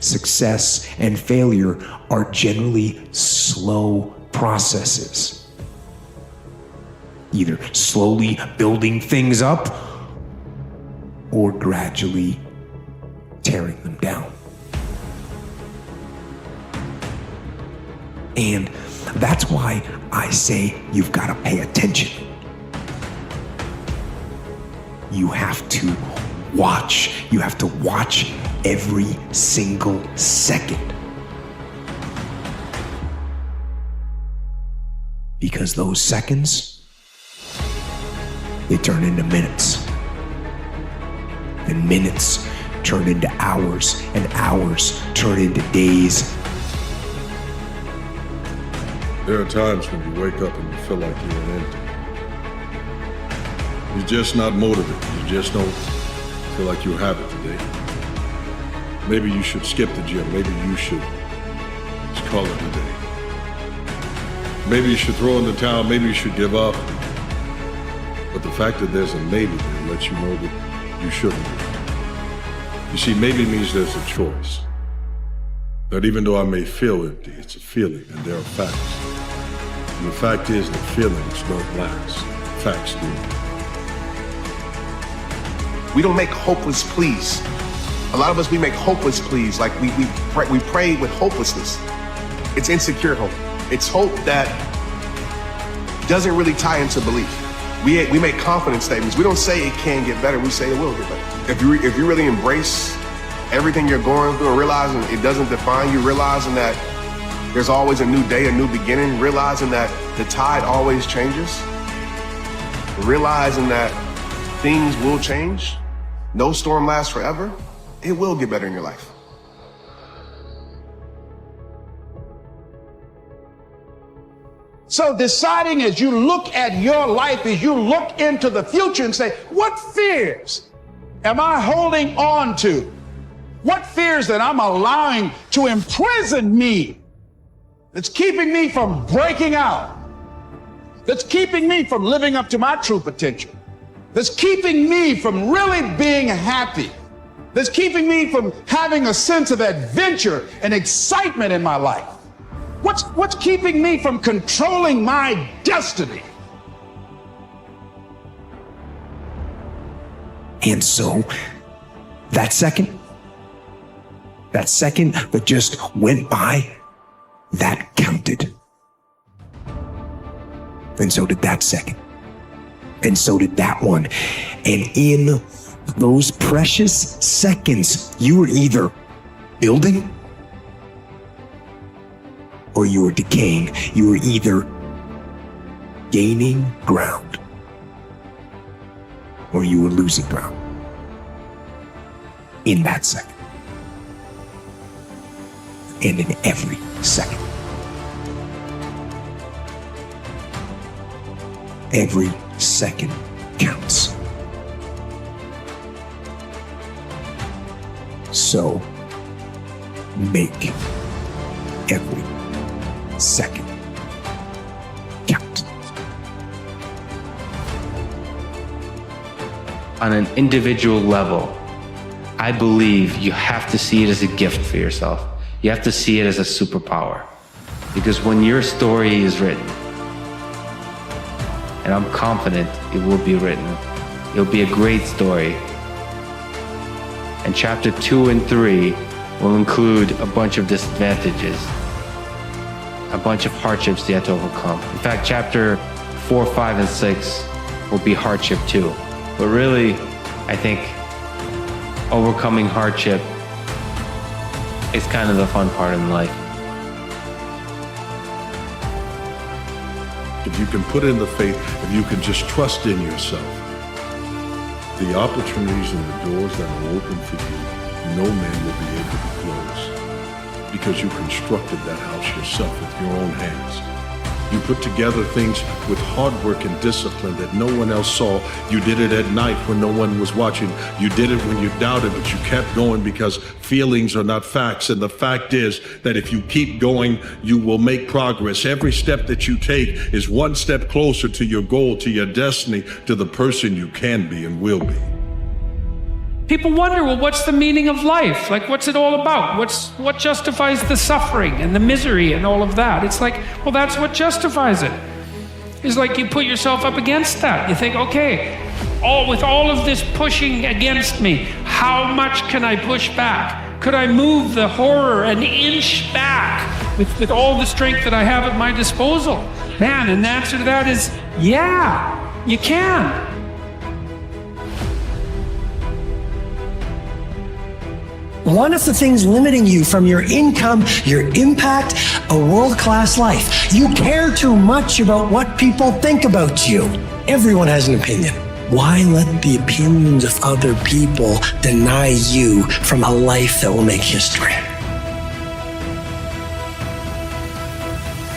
success, and failure are generally slow processes. Either slowly building things up or gradually tearing them down. And that's why I say you've got to pay attention. You have to watch. You have to watch every single second. Because those seconds, they turn into minutes. And minutes turn into hours, and hours turn into days. There are times when you wake up and you feel like you're an empty. You're just not motivated. You just don't feel like you have it today. Maybe you should skip the gym. Maybe you should just call it a day. Maybe you should throw in the towel. Maybe you should give up. But the fact that there's a maybe there lets you know that you shouldn't. You see, maybe means there's a choice. That even though I may feel empty, it's a feeling, and there are facts. And the fact is that feelings don't last. Facts do. We don't make hopeless pleas. A lot of us, we make hopeless pleas, like we pray with hopelessness. It's insecure hope. It's hope that doesn't really tie into belief. We make confidence statements. We don't say it can get better, we say it will get better. If you really embrace everything you're going through and realizing it doesn't define you, realizing that there's always a new day, a new beginning, realizing that the tide always changes, realizing that things will change, no storm lasts forever, it will get better in your life. So deciding as you look at your life, as you look into the future and say, what fears am I holding on to? What fears that I'm allowing to imprison me, that's keeping me from breaking out, that's keeping me from living up to my true potential, that's keeping me from really being happy, that's keeping me from having a sense of adventure and excitement in my life? What's keeping me from controlling my destiny? And so, that second that just went by, that counted. And so did that second. And so did that one. And in those precious seconds, you were either building or you were decaying. You were either gaining ground or you were losing ground in that second. And in every second. Every second counts. So make every second count. On an individual level, I believe you have to see it as a gift for yourself. You have to see it as a superpower. Because when your story is written, and I'm confident it will be written, it'll be a great story. And chapter 2 and 3 will include a bunch of disadvantages, a bunch of hardships you have to overcome. In fact, chapter 4, 5, and 6 will be hardship too. But really, I think overcoming hardship is kind of the fun part in life. If you can put in the faith, if you can just trust in yourself, the opportunities and the doors that are open for you, no man will be able to close. Because you constructed that house yourself with your own hands. You put together things with hard work and discipline that no one else saw. You did it at night when no one was watching. You did it when you doubted, but you kept going because feelings are not facts. And the fact is that if you keep going, you will make progress. Every step that you take is one step closer to your goal, to your destiny, to the person you can be and will be. People wonder, well, what's the meaning of life? Like, what's it all about? What justifies the suffering and the misery and all of that? It's like, well, that's what justifies it. It's like you put yourself up against that. You think, okay, with all of this pushing against me, how much can I push back? Could I move the horror an inch back with all the strength that I have at my disposal? Man, and the answer to that is, yeah, you can. One of the things limiting you from your income, your impact, a world-class life. You care too much about what people think about you. Everyone has an opinion. Why let the opinions of other people deny you from a life that will make history?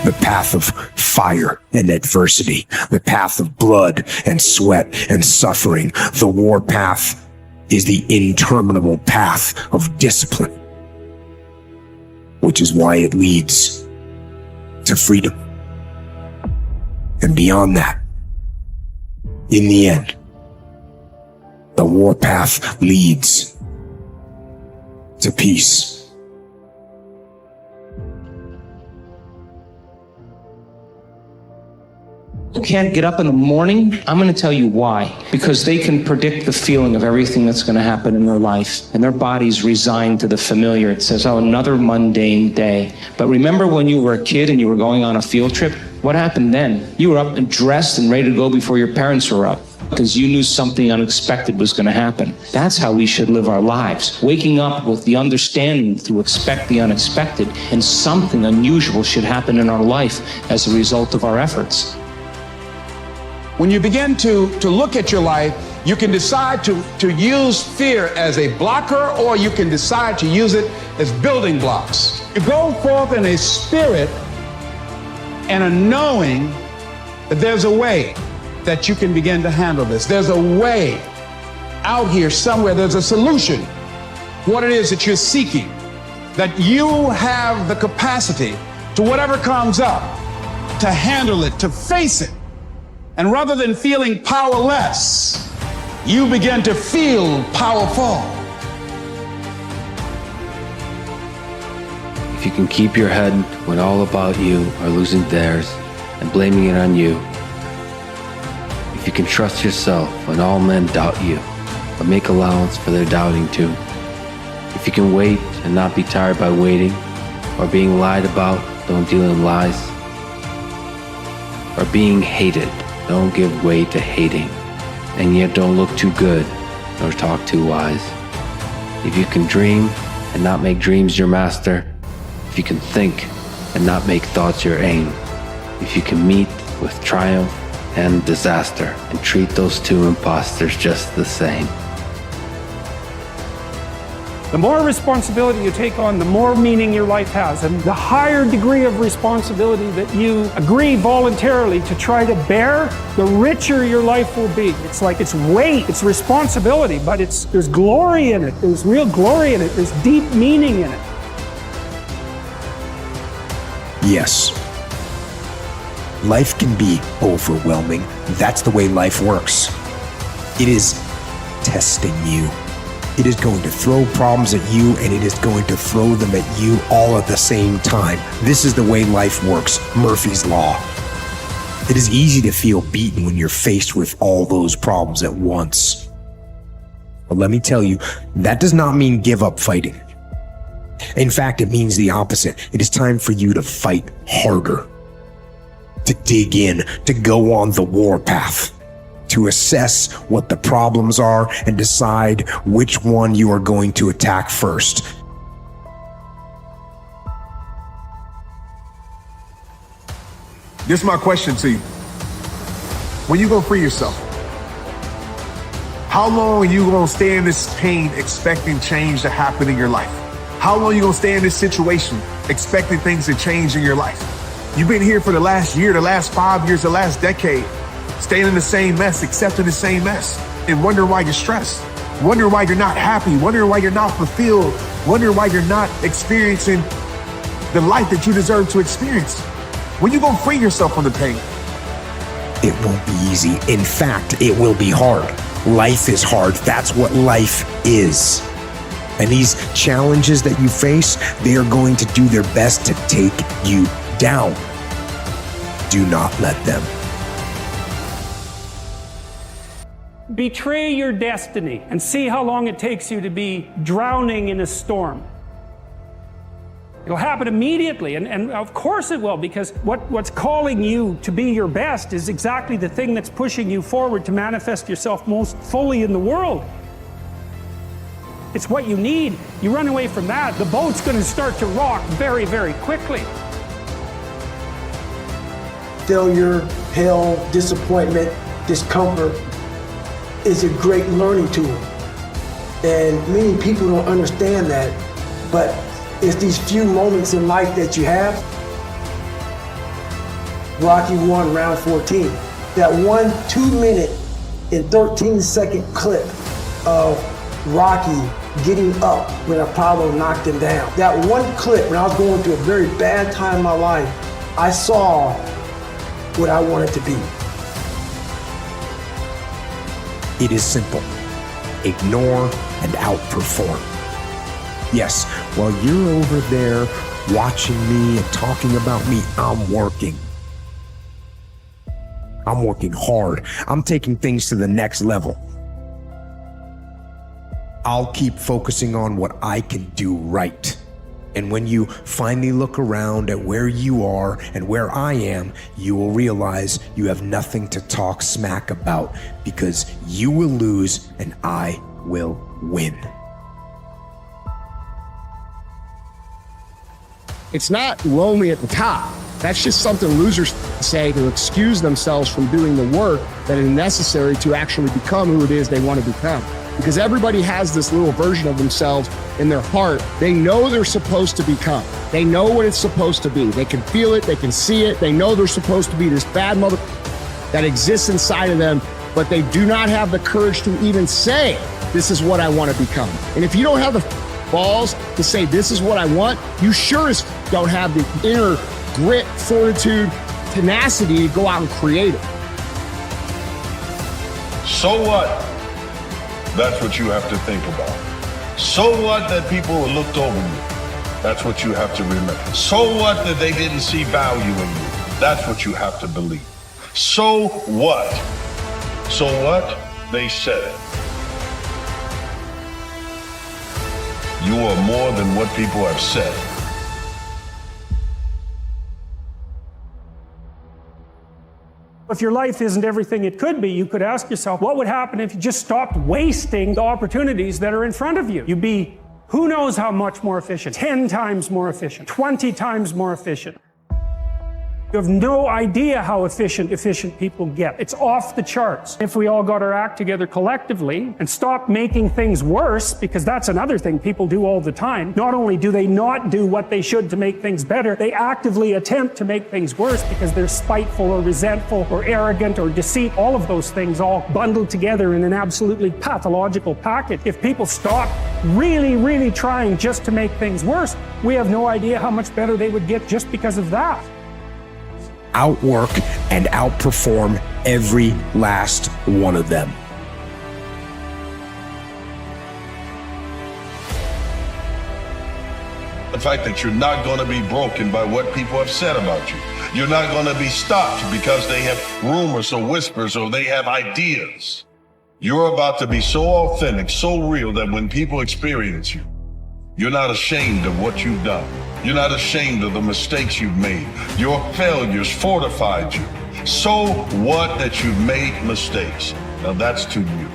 The path of fire and adversity, the path of blood and sweat and suffering, the war path is the interminable path of discipline, which is why it leads to freedom. And beyond that, in the end, the war path leads to peace. Can't get up in the morning, I'm going to tell you why. Because they can predict the feeling of everything that's going to happen in their life. And their body's resigned to the familiar. It says, oh, another mundane day. But remember when you were a kid and you were going on a field trip? What happened then? You were up and dressed and ready to go before your parents were up, because you knew something unexpected was going to happen. That's how we should live our lives. Waking up with the understanding to expect the unexpected, and something unusual should happen in our life as a result of our efforts. When you begin to look at your life, you can decide to use fear as a blocker, or you can decide to use it as building blocks. You go forth in a spirit and a knowing that there's a way that you can begin to handle this. There's a way out here somewhere. There's a solution. What it is that you're seeking, that you have the capacity to whatever comes up, to handle it, to face it. And rather than feeling powerless, you begin to feel powerful. If you can keep your head when all about you are losing theirs and blaming it on you, if you can trust yourself when all men doubt you, but make allowance for their doubting too, if you can wait and not be tired by waiting, or being lied about, don't deal in lies, or being hated, don't give way to hating, and yet don't look too good nor talk too wise. If you can dream and not make dreams your master, if you can think and not make thoughts your aim, if you can meet with triumph and disaster and treat those two imposters just the same. The more responsibility you take on, the more meaning your life has. And the higher degree of responsibility that you agree voluntarily to try to bear, the richer your life will be. It's like it's weight, it's responsibility, but there's glory in it. There's real glory in it. There's deep meaning in it. Yes. Life can be overwhelming. That's the way life works. It is testing you. It is going to throw problems at you, and it is going to throw them at you all at the same time. This is the way life works. Murphy's Law. It is easy to feel beaten when you're faced with all those problems at once. But let me tell you, that does not mean give up fighting. In fact, it means the opposite. It is time for you to fight harder, to dig in, to go on the war path, to assess what the problems are and decide which one you are going to attack first. This is my question to you. When you gonna free yourself? How long are you gonna stay in this pain expecting change to happen in your life? How long are you gonna stay in this situation expecting things to change in your life? You've been here for the last year, the last 5 years, the last decade, staying in the same mess, accepting the same mess, and wondering why you're stressed, wondering why you're not happy, wondering why you're not fulfilled, wondering why you're not experiencing the life that you deserve to experience. When you gonna free yourself from the pain? It won't be easy. In fact, it will be hard. Life is hard. That's what life is. And these challenges that you face, they are going to do their best to take you down. Do not let them. Betray your destiny and see how long it takes you to be drowning in a storm. It'll happen immediately, and of course it will, because what's calling you to be your best is exactly the thing that's pushing you forward to manifest yourself most fully in the world. It's what you need. You run away from that, the boat's going to start to rock very, very quickly. Failure, hell, disappointment, discomfort is a great learning tool. And many people don't understand that, but it's these few moments in life that you have. Rocky won round 14. That 2-minute and 13-second clip of Rocky getting up when Apollo knocked him down. That one clip, when I was going through a very bad time in my life, I saw what I wanted to be. It is simple. Ignore and outperform. Yes, while you're over there watching me and talking about me, I'm working. I'm working hard. I'm taking things to the next level. I'll keep focusing on what I can do right. And when you finally look around at where you are and where I am, you will realize you have nothing to talk smack about, because you will lose and I will win. It's not lonely at the top. That's just something losers say to excuse themselves from doing the work that is necessary to actually become who it is they want to become. Because everybody has this little version of themselves in their heart. They know they're supposed to become. They know what it's supposed to be. They can feel it, they can see it. They know they're supposed to be this bad mother that exists inside of them, but they do not have the courage to even say, this is what I want to become. And if you don't have the balls to say, this is what I want, you sure as don't have the inner grit, fortitude, tenacity to go out and create it. So what? That's what you have to think about. So what that people looked over you? That's what you have to remember. So what that they didn't see value in you? That's what you have to believe. So what? So what? They said it. You are more than what people have said. If your life isn't everything it could be, you could ask yourself, what would happen if you just stopped wasting the opportunities that are in front of you? You'd be, who knows how much more efficient, 10 times more efficient, 20 times more efficient. You have no idea how efficient people get. It's off the charts. If we all got our act together collectively and stopped making things worse, because that's another thing people do all the time. Not only do they not do what they should to make things better, they actively attempt to make things worse because they're spiteful or resentful or arrogant or deceit, all of those things all bundled together in an absolutely pathological package. If people stop really trying just to make things worse, we have no idea how much better they would get just because of that. Outwork and outperform every last one of them. The fact that you're not going to be broken by what people have said about you. You're not going to be stopped because they have rumors or whispers or they have ideas. You're about to be so authentic, so real that when people experience you, you're not ashamed of what you've done. You're not ashamed of the mistakes you've made. Your failures fortified you. So what that you've made mistakes? Now that's to you.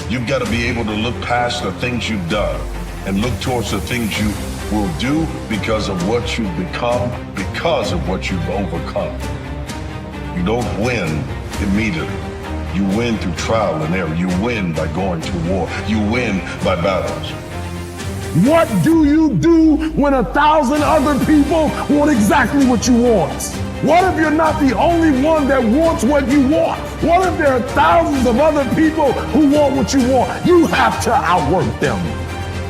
You've got to be able to look past the things you've done and look towards the things you will do because of what you've become, because of what you've overcome. You don't win immediately. You win through trial and error. You win by going to war. You win by battles. What do you do when 1,000 other people want exactly what you want? What if you're not the only one that wants what you want? What if there are thousands of other people who want what you want? You have to outwork them.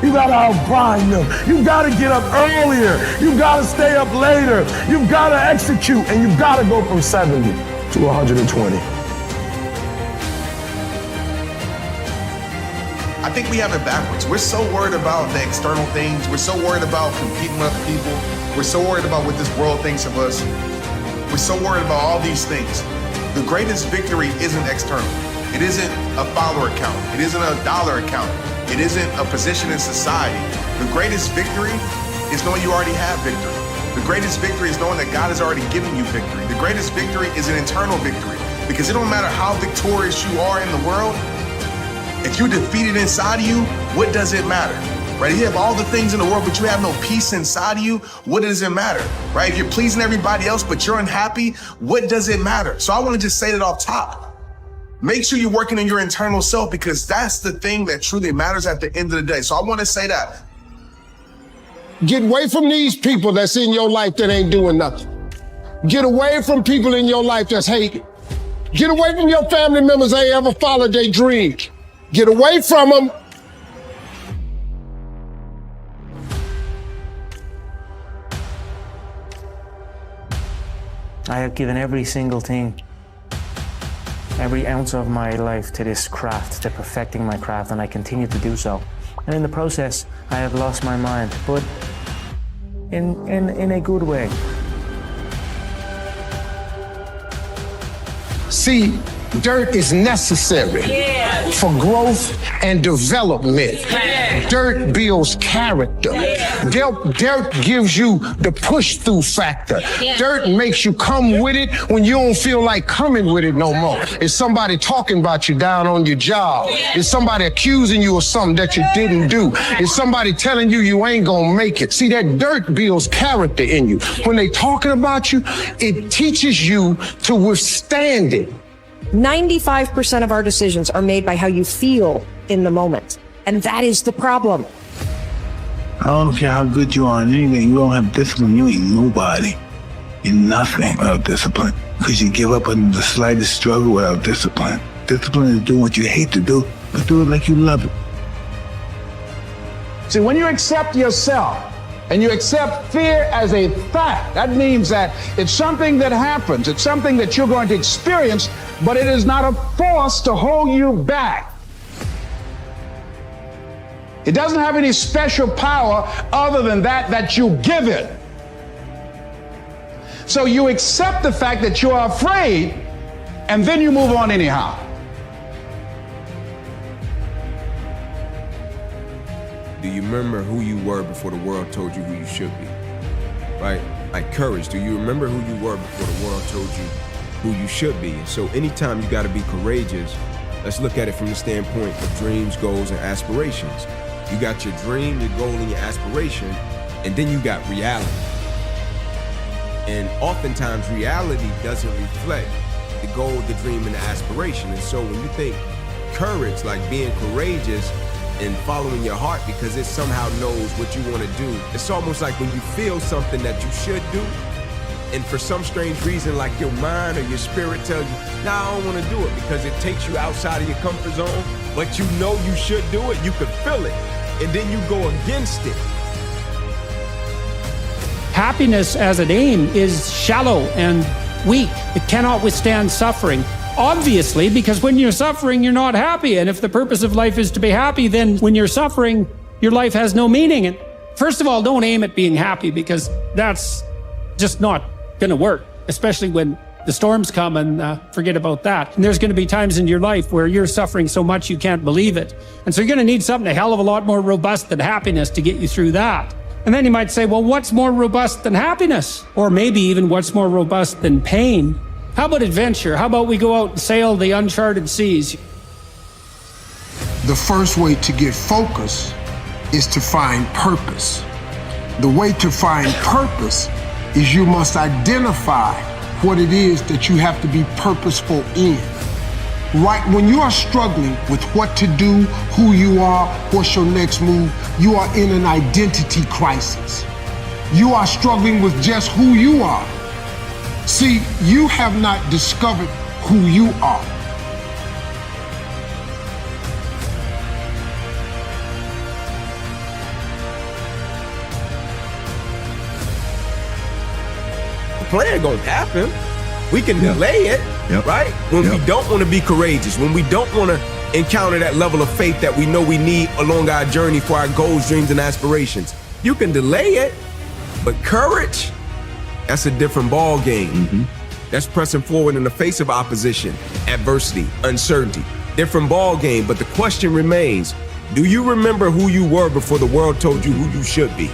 You gotta outgrind them. You gotta get up earlier. You gotta stay up later. You gotta execute, and you gotta go from 70 to 120. I think we have it backwards. We're so worried about the external things. We're so worried about competing with other people. We're so worried about what this world thinks of us. We're so worried about all these things. The greatest victory isn't external. It isn't a follower count. It isn't a dollar account. It isn't a position in society. The greatest victory is knowing you already have victory. The greatest victory is knowing that God has already given you victory. The greatest victory is an internal victory, because it don't matter how victorious you are in the world. If you're defeated inside of you, what does it matter? Right? You have all the things in the world, but you have no peace inside of you. What does it matter? Right? If you're pleasing everybody else, but you're unhappy, what does it matter? So I want to just say that off top. Make sure you're working on your internal self, because that's the thing that truly matters at the end of the day. So I want to say that. Get away from these people that's in your life that ain't doing nothing. Get away from people in your life that's hating. Get away from your family members that ain't ever followed their dreams. Get away from them. I have given every single thing, every ounce of my life to this craft, to perfecting my craft, and I continue to do so. And in the process, I have lost my mind, but in a good way. See, dirt is necessary for growth and development. Dirt builds character. Dirt gives you the push-through factor. Dirt makes you come with it when you don't feel like coming with it no more. Is somebody talking about you down on your job? Is somebody accusing you of something that you didn't do? Is somebody telling you you ain't gonna make it? See, that dirt builds character in you. When they talking about you, it teaches you to withstand it. 95% of our decisions are made by how you feel in the moment. And that is the problem. I don't care how good you are in anything, you don't have discipline, you ain't nobody. You're nothing without discipline. Because you give up on the slightest struggle without discipline. Discipline is doing what you hate to do, but do it like you love it. See, when you accept yourself and you accept fear as a fact, that means that it's something that happens. It's something that you're going to experience, but it is not a force to hold you back. It doesn't have any special power other than that you give it. So you accept the fact that you are afraid, and then you move on anyhow. Do you remember who you were before the world told you who you should be? Right? Like courage. Do you remember who you were before the world told you who you should be? And so anytime you got to be courageous, let's look at it from the standpoint of dreams, goals, and aspirations. You got your dream, your goal, and your aspiration, and then you got reality. And oftentimes reality doesn't reflect the goal, the dream, and the aspiration. And so when you think courage, like being courageous and following your heart because it somehow knows what you want to do, it's almost like when you feel something that you should do, and for some strange reason, like your mind or your spirit tells you, nah, I don't want to do it because it takes you outside of your comfort zone, but you know you should do it, you can feel it, and then you go against it. Happiness as an aim is shallow and weak. It cannot withstand suffering. Obviously, because when you're suffering, you're not happy. And if the purpose of life is to be happy, then when you're suffering, your life has no meaning. And first of all, don't aim at being happy, because that's just not going to work, especially when the storms come, and forget about that. And there's going to be times in your life where you're suffering so much you can't believe it. And so you're going to need something a hell of a lot more robust than happiness to get you through that. And then you might say, well, what's more robust than happiness? Or maybe even what's more robust than pain? How about adventure? How about we go out and sail the uncharted seas? The first way to get focus is to find purpose. The way to find purpose is you must identify what it is that you have to be purposeful in. Right when you are struggling with what to do, who you are, what's your next move, you are in an identity crisis. You are struggling with just who you are. See, you have not discovered who you are. The plan gonna happen. We can delay it, right? When we don't want to be courageous, when we don't want to encounter that level of faith that we know we need along our journey for our goals, dreams, and aspirations. You can delay it, but courage, that's a different ball game. That's pressing forward in the face of opposition, adversity, uncertainty. Different ball game, but the question remains, do you remember who you were before the world told you who you should be?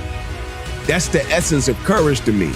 That's the essence of courage to me.